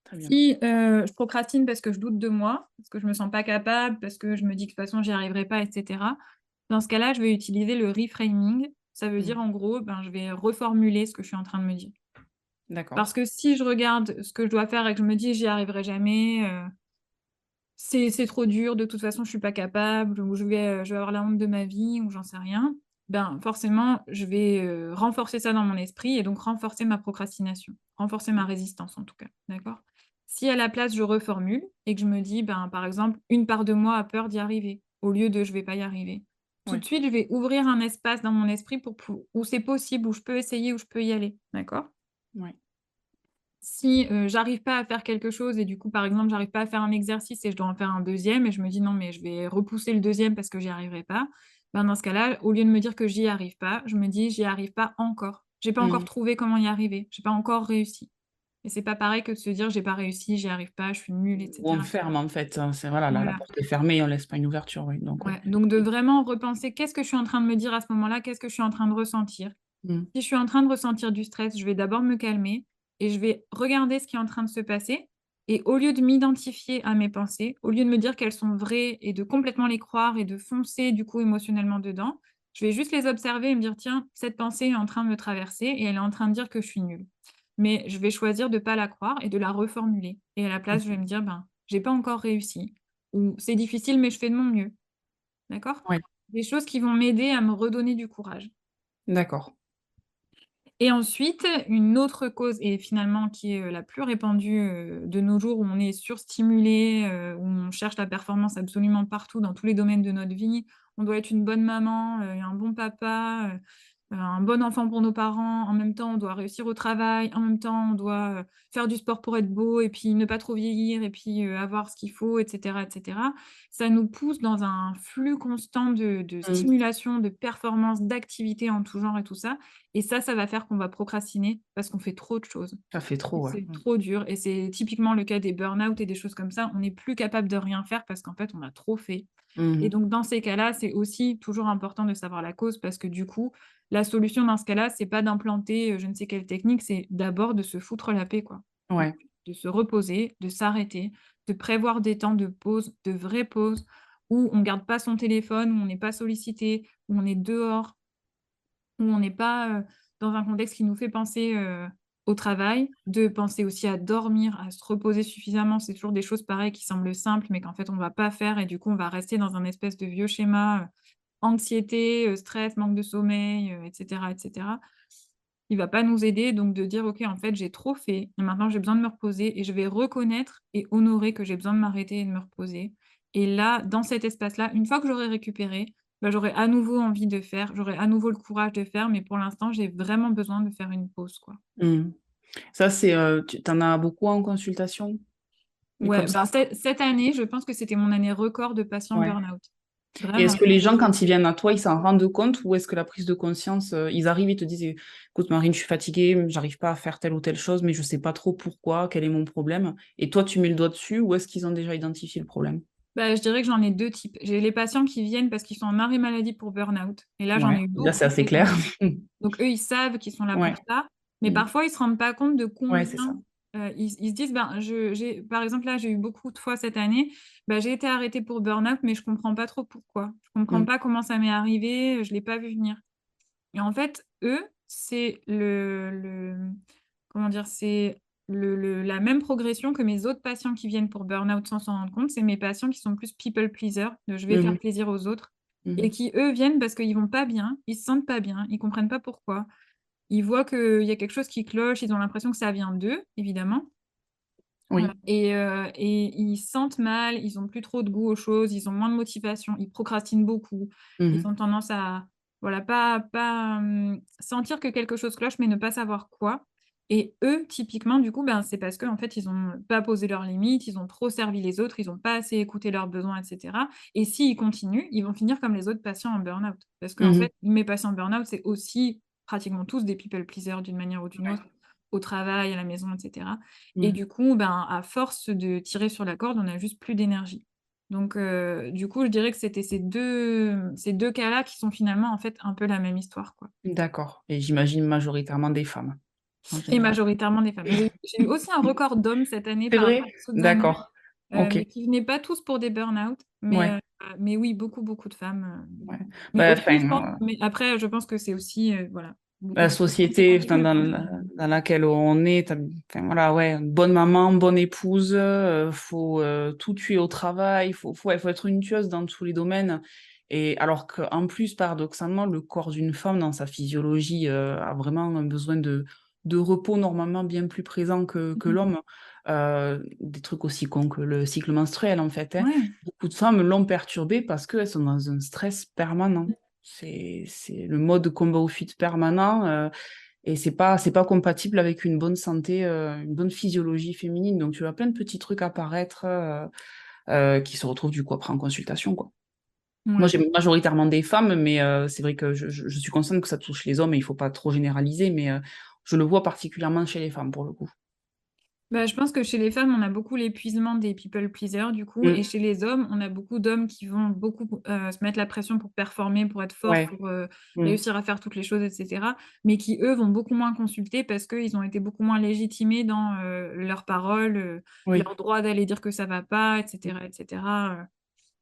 Très bien. Si, je procrastine parce que je doute de moi, parce que je me sens pas capable, parce que je me dis que de toute façon j'y arriverai pas et cetera, dans ce cas-là, je vais utiliser le reframing. Ça veut Mmh. dire en gros, ben, je vais reformuler ce que je suis en train de me dire. D'accord. Parce que si je regarde ce que je dois faire et que je me dis: «J'y arriverai jamais, c'est trop dur, de toute façon je suis pas capable» ou «Je vais avoir la honte de ma vie» ou j'en sais rien, ben, forcément je vais, renforcer ça dans mon esprit et donc renforcer ma procrastination, renforcer ma Mmh. résistance en tout cas, d'accord? Si à la place je reformule et que je me dis, ben, par exemple: «Une part de moi a peur d'y arriver», au lieu de: «Je vais pas y arriver». Tout de Ouais. suite, je vais ouvrir un espace dans mon esprit pour où c'est possible, où je peux essayer, où je peux y aller, d'accord? Ouais. Si, j'arrive pas à faire quelque chose et du coup, par exemple, j'arrive pas à faire un exercice et je dois en faire un deuxième et je me dis: «Non, mais je vais repousser le deuxième parce que j'y arriverai pas», ben, dans ce cas-là, au lieu de me dire que j'y arrive pas, je me dis: «J'y arrive pas encore. J'ai pas encore Mmh. trouvé comment y arriver. J'ai pas encore réussi» et c'est pas pareil que de se dire: «J'ai pas réussi, j'y arrive pas, je suis nulle» et Où on cetera. ferme en fait, c'est voilà, la Voilà. porte est fermée, on laisse pas une ouverture, oui, donc oui. Ouais, donc de vraiment repenser: «Qu'est-ce que je suis en train de me dire à ce moment-là? Qu'est-ce que je suis en train de ressentir?» Mmh. Si je suis en train de ressentir du stress, je vais d'abord me calmer et je vais regarder ce qui est en train de se passer et au lieu de m'identifier à mes pensées, au lieu de me dire qu'elles sont vraies et de complètement les croire et de foncer du coup émotionnellement dedans, Je vais juste les observer et me dire: «Tiens, cette pensée est en train de me traverser et elle est en train de dire que je suis nulle». Mais je vais choisir de pas la croire et de la reformuler et à la place, je vais Mmh. me dire: «Ben, j'ai pas encore réussi» ou «C'est difficile mais je fais de mon mieux». D'accord? Ouais, Des choses qui vont m'aider à me redonner du courage. d'accord. Et ensuite, une autre cause et finalement qui est, la plus répandue, de nos jours où on est surstimulé, où on cherche la performance absolument partout dans tous les domaines de notre vie. On doit être une bonne maman, un bon papa, un bon enfant pour nos parents. En même temps, on doit réussir au travail. En même temps, on doit, faire du sport pour être beau et puis ne pas trop vieillir et puis, avoir ce qu'il faut et cetera et cetera. Ça nous pousse dans un flux constant de Mmh. stimulation, de performance, d'activités en tout genre et tout ça et ça va faire qu'on va procrastiner parce qu'on fait trop de choses Ça fait et trop, ouais. c'est Mmh. trop dur et c'est typiquement le cas des burn-out et des choses comme ça. On n'est plus capable de rien faire parce qu'en fait, on a trop fait Mmh et mh. donc dans ces cas-là, c'est aussi toujours important de savoir la cause parce que du coup, la solution dans ce cas-là, c'est pas d'implanter, je ne sais quelle technique, c'est d'abord de se foutre la paix, quoi. Ouais. De se reposer, de s'arrêter, de prévoir des temps de pause, de vraies pauses où on garde pas son téléphone, où on n'est pas sollicité, où on est dehors, où on n'est pas, dans un contexte qui nous fait penser, au travail, de penser aussi à dormir, à se reposer suffisamment. C'est toujours des choses pareilles qui semblent simples, mais qu'en fait on va pas faire et du coup on va rester dans un espèce de vieux schéma, anxiété, stress, manque de sommeil, et cetera et cetera. Il va pas nous aider donc de dire: «OK, en fait, j'ai trop fait et maintenant j'ai besoin de me reposer et je vais reconnaître et honorer que j'ai besoin de m'arrêter et de me reposer» et là, dans cet espace-là, une fois que j'aurai récupéré, bah, j'aurai à nouveau envie de faire, j'aurai à nouveau le courage de faire, mais pour l'instant, j'ai vraiment besoin de faire une pause, quoi. Mmh. Ça, c'est, tu en as beaucoup en consultation? Et Ouais, comme ça? ben, cette année, je pense que c'était mon année record de patients Ouais. burn-out. Et est-ce Vraiment. que les gens, quand ils viennent à toi, ils s'en rendent compte ou est-ce que la prise de conscience, ils arrivent, ils te disent: «Écoute Marine, je suis fatiguée, j'arrive pas à faire telle ou telle chose, mais je sais pas trop pourquoi, quel est mon problème?» Et toi, tu mets le doigt dessus ou est-ce qu'ils ont déjà identifié le problème? Bah, je dirais que j'en ai 2 types. J'ai les patients qui viennent parce qu'ils sont en arrêt maladie pour burn-out et là, j'en Ouais, ai eu déjà, c'est beaucoup assez cette clair. année. Donc eux, ils savent qu'ils sont là Ouais. pour ça, mais Mmh. parfois ils se rendent pas compte de Ouais, c'est combien, ça. ils se disent: «Ben, je j'ai» par exemple, là, j'ai eu beaucoup de fois cette année, bah, j'ai été arrêtée pour burn-out, mais je comprends pas trop pourquoi. Je comprends Mmh. pas comment ça m'est arrivé, je l'ai pas vu venir et en fait, eux, c'est comment dire? C'est la même progression que mes autres patients qui viennent pour burn-out sans s'en rendre compte. C'est mes patients qui sont plus people pleaser, de je vais Mmh faire mh. plaisir aux autres Mmh et mh. qui, eux, viennent parce qu'ils vont pas bien, ils se sentent pas bien, ils comprennent pas pourquoi. Ils voient qu'il y a quelque chose qui cloche, ils ont l'impression que ça vient d'eux, évidemment, Oui. et ils se sentent mal, ils ont plus trop de goût aux choses, ils ont moins de motivation, ils procrastinent beaucoup. Mmh Ils mh. ont tendance à, voilà, pas, sentir que quelque chose cloche, mais ne pas savoir quoi et eux, typiquement, du coup, ben, c'est parce qu'en fait, ils ont pas posé leurs limites, ils ont trop servi les autres, ils ont pas assez écouté leurs besoins et cetera et s'ils continuent, ils vont finir comme les autres patients en burn-out. Parce qu'en Mmh mh. fait, mes patients en burn-out, c'est aussi pratiquement tous des people pleasers d'une manière ou d'une Ouais. autre, au travail, à la maison et cetera et Mmh. du coup, ben, à force de tirer sur la corde, on a juste plus d'énergie. Donc du coup, je dirais que c'était ces deux cas-là qui sont finalement, en fait, un peu la même histoire, quoi D'accord et j'imagine majoritairement des femmes, en et général? majoritairement des femmes. J'ai eu aussi un record d'hommes cette année C'est par rapport vrai? aux autres années, D'accord. OK. mais qui venaient pas tous pour des burn-out, Ouais, mais oui, beaucoup, beaucoup de femmes, ouais. mais Bah, aussi, enfin, je pense mais après, je pense que c'est aussi, voilà, beaucoup la de société conséquences dans dans laquelle on est, tu enfin, voilà, ouais, une bonne maman, bonne épouse, faut, tout tuer au travail, ouais, faut être une tueuse dans tous les domaines et alors qu'en plus, paradoxalement, le corps d'une femme, dans sa physiologie, a vraiment un besoin de repos normalement bien plus présent que Mmh. l'homme. Des trucs aussi cons que le cycle menstruel, en fait, hein. Ouais. Beaucoup de femmes l'ont perturbé parce qu'elles sont dans un stress permanent. C'est le mode combat ou fuite permanent, et c'est pas compatible avec une bonne santé, une bonne physiologie féminine. Donc tu vois plein de petits trucs apparaître, qui se retrouvent du coup après en consultation, quoi. Moi, Ouais. j'ai majoritairement des femmes, mais c'est vrai que je suis consciente que ça touche les hommes et il faut pas trop généraliser, mais je le vois particulièrement chez les femmes, pour le coup. Bah, je pense que chez les femmes, on a beaucoup l'épuisement des people pleasers du coup et Mmh. chez les hommes, on a beaucoup d'hommes qui vont beaucoup, se mettre la pression pour performer, pour être forts, Ouais. pour, Mmh. réussir à faire toutes les choses et cetera, mais qui eux, vont beaucoup moins consulter parce qu'ils ont été beaucoup moins légitimés dans, leurs paroles, Oui. leur droit d'aller dire que ça va pas et Mmh. cetera et cetera,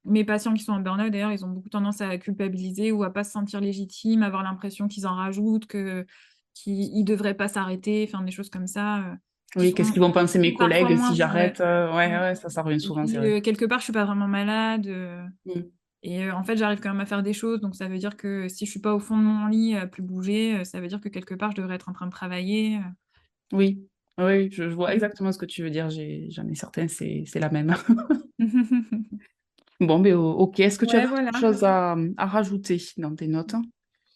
mes patients qui sont en burn-out, d'ailleurs, ils ont beaucoup tendance à culpabiliser ou à pas se sentir légitimes, avoir l'impression qu'ils en rajoutent, qu'ils devraient pas s'arrêter, enfin des choses comme ça, qui Oui, qu'est-ce sont qu'ils vont penser mes parfois collègues moins si vraies. j'arrête? Ouais, Ouais. ouais, ça revient Et souvent, c'est puis, vrai. quelque part, je suis pas vraiment malade, Mmh. et en fait, j'arrive quand même à faire des choses, donc ça veut dire que si je suis pas au fond de mon lit à plus bouger, ça veut dire que quelque part, je devrais être en train de travailler. Oui, oui, je vois Mmh. exactement ce que tu veux dire. J'en ai certains, c'est la même. Bon, ben, OK. Est-ce que tu as Ouais, d'autres voilà. choses à rajouter dans tes notes?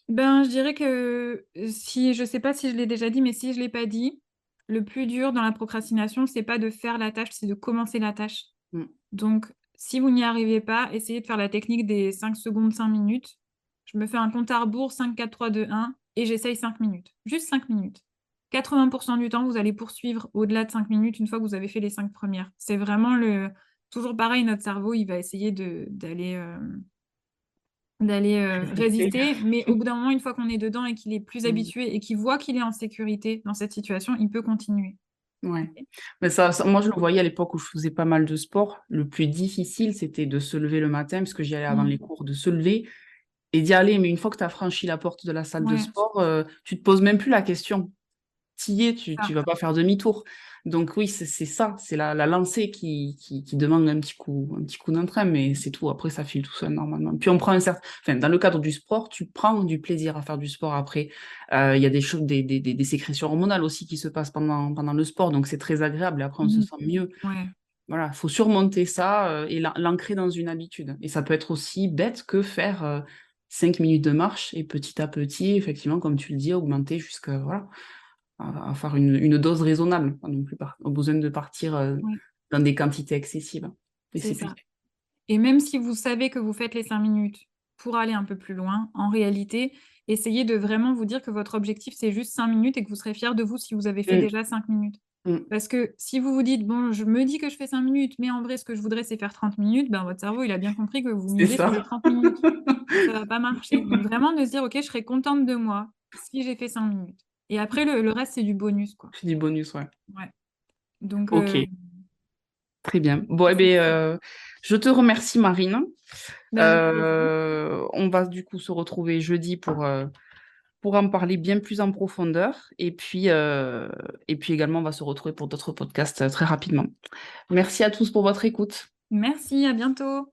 Ben, je dirais que, si je sais pas si je l'ai déjà dit, mais si je l'ai pas dit, le plus dur dans la procrastination, c'est pas de faire la tâche, c'est de commencer la tâche. Mmh. Donc, si vous n'y arrivez pas, essayez de faire la technique des 5 secondes, 5 minutes. Je me fais un compte à rebours 5, 4, 3, 2, 1 et j'essaye 5 minutes. Juste 5 minutes. 80 du temps, vous allez poursuivre au-delà de 5 minutes une fois que vous avez fait les 5 premières. C'est vraiment le toujours pareil, notre cerveau, il va essayer d'aller Rester. résister, mais au bout d'un moment, une fois qu'on est dedans et qu'il est plus Mmh. habitué et qu'il voit qu'il est en sécurité dans cette situation, il peut continuer. Ouais. OK. Mais ça moi, je le voyais à l'époque où je faisais pas mal de sport. Le plus difficile, c'était de se lever le matin, parce que j'y allais avant Mmh. les cours, de se lever et d'y aller. Mais une fois que tu as franchi la porte de la salle de Ouais, sport, tu te poses même plus la question. Tu y es, tu ça. vas pas faire demi-tour. Donc oui, c'est ça, c'est la lancée qui demande un petit coup d'entrain, mais c'est tout. Après, ça file tout seul normalement. Puis on prend enfin, dans le cadre du sport, tu prends du plaisir à faire du sport après. Il y a des choses, des sécrétions hormonales aussi qui se passent pendant le sport, donc c'est très agréable et après on se Mmh. sent mieux. Ouais, Voilà, faut surmonter ça, et l'ancrer dans une habitude. Et ça peut être aussi bête que faire, 5 minutes de marche et petit à petit, effectivement, comme tu le dis, augmenter jusqu'à voilà, à faire une dose raisonnable, pas non plus besoin de partir, ouais, dans des quantités excessives et c'est c'est ça. plus Et même si vous savez que vous faites les 5 minutes pour aller un peu plus loin, en réalité, essayez de vraiment vous dire que votre objectif, c'est juste 5 minutes et que vous serez fiers de vous si vous avez fait mmh, déjà 5 minutes. mmh, Parce que si vous vous dites: «Bon, je me dis que je fais 5 minutes, mais en vrai, ce que je voudrais, c'est faire 30 minutes», ben, votre cerveau, il a bien compris que vous c'est misez sur les ça. 30 minutes. Ça va pas marcher. Donc vraiment de se dire: «OK, je serai contente de moi si j'ai fait 5 minutes» et après le reste, c'est du bonus, quoi. C'est du bonus, ouais. Ouais. Donc OK, très bien. Bon et c'est beh, ça. je te remercie Marine. Bah, avec plaisir. On va du coup se retrouver jeudi pour en parler bien plus en profondeur et puis également on va se retrouver pour d'autres podcasts, très rapidement. Merci à tous pour votre écoute. Merci, à bientôt.